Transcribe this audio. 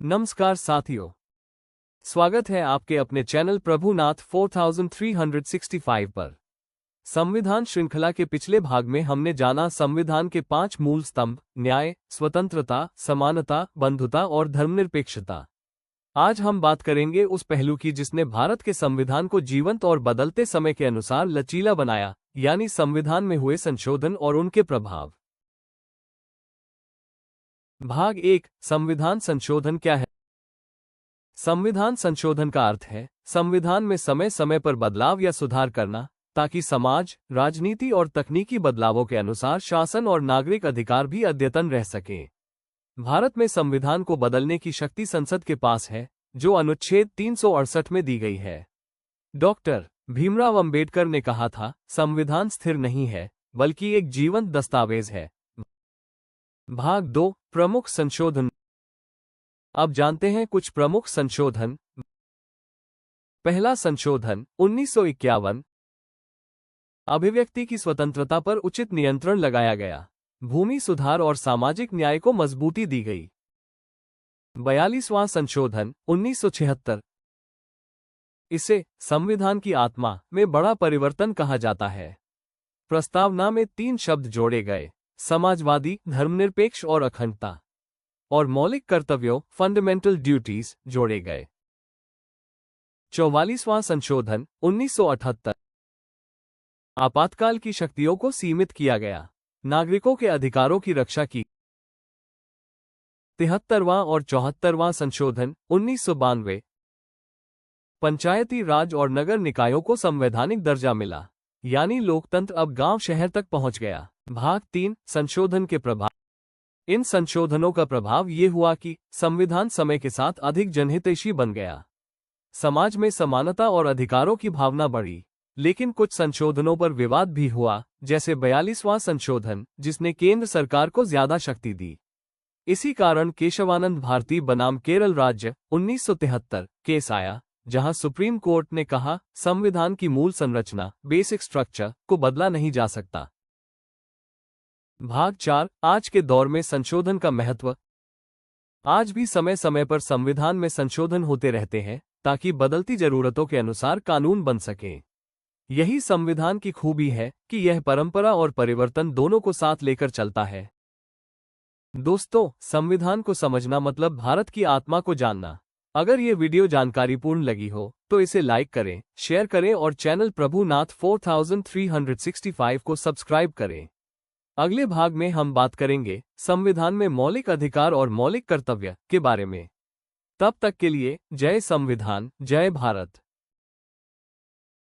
नमस्कार साथियों, स्वागत है आपके अपने चैनल प्रभुनाथ 4365 पर। संविधान श्रृंखला के पिछले भाग में हमने जाना संविधान के 5 मूल स्तंभ: न्याय, स्वतंत्रता, समानता, बंधुता और धर्मनिरपेक्षता। आज हम बात करेंगे उस पहलू की जिसने भारत के संविधान को जीवंत और बदलते समय के अनुसार लचीला बनाया, यानी संविधान में हुए संशोधन और उनके प्रभाव। भाग 1: संविधान संशोधन क्या है? संविधान संशोधन का अर्थ है संविधान में समय समय पर बदलाव या सुधार करना, ताकि समाज, राजनीति और तकनीकी बदलावों के अनुसार शासन और नागरिक अधिकार भी अद्यतन रह सकें। भारत में संविधान को बदलने की शक्ति संसद के पास है, जो अनुच्छेद 368 में दी गई है। डॉक्टर भीमराव अंबेडकर ने कहा था, संविधान स्थिर नहीं है, बल्कि एक जीवंत दस्तावेज है। भाग 2: प्रमुख संशोधन। अब जानते हैं कुछ प्रमुख संशोधन। पहला संशोधन 1951। अभिव्यक्ति की स्वतंत्रता पर उचित नियंत्रण लगाया गया। भूमि सुधार और सामाजिक न्याय को मजबूती दी गई। 42वां संशोधन 1976। इसे संविधान की आत्मा में बड़ा परिवर्तन कहा जाता है। प्रस्तावना में 3 शब्द जोड़े गए: समाजवादी, धर्मनिरपेक्ष और अखंडता, और मौलिक कर्तव्यों फंडामेंटल ड्यूटीज जोड़े गए। 44वां संशोधन 1978। आपातकाल की शक्तियों को सीमित किया गया। नागरिकों के अधिकारों की रक्षा की। 73वां और 74वां संशोधन 1992। पंचायती राज और नगर निकायों को संवैधानिक दर्जा मिला, यानी लोकतंत्र अब गांव शहर तक पहुंच गया। भाग 3: संशोधन के प्रभाव। इन संशोधनों का प्रभाव ये हुआ कि संविधान समय के साथ अधिक जनहितैषी बन गया। समाज में समानता और अधिकारों की भावना बढ़ी, लेकिन कुछ संशोधनों पर विवाद भी हुआ, जैसे 42वां संशोधन, जिसने केंद्र सरकार को ज्यादा शक्ति दी। इसी कारण केशवानंद भारती बनाम केरल राज्य 1973 केस आया, जहां सुप्रीम कोर्ट ने कहा, संविधान की मूल संरचना बेसिक स्ट्रक्चर को बदला नहीं जा सकता। भाग 4: आज के दौर में संशोधन का महत्व। आज भी समय समय पर संविधान में संशोधन होते रहते हैं, ताकि बदलती जरूरतों के अनुसार कानून बन सके। यही संविधान की खूबी है कि यह परंपरा और परिवर्तन दोनों को साथ लेकर चलता है। दोस्तों, संविधान को समझना मतलब भारत की आत्मा को जानना। अगर ये वीडियो जानकारीपूर्ण लगी हो तो इसे लाइक करें, शेयर करें और चैनल प्रभुनाथ 4365 को सब्सक्राइब करें। अगले भाग में हम बात करेंगे संविधान में मौलिक अधिकार और मौलिक कर्तव्य के बारे में। तब तक के लिए जय संविधान, जय भारत।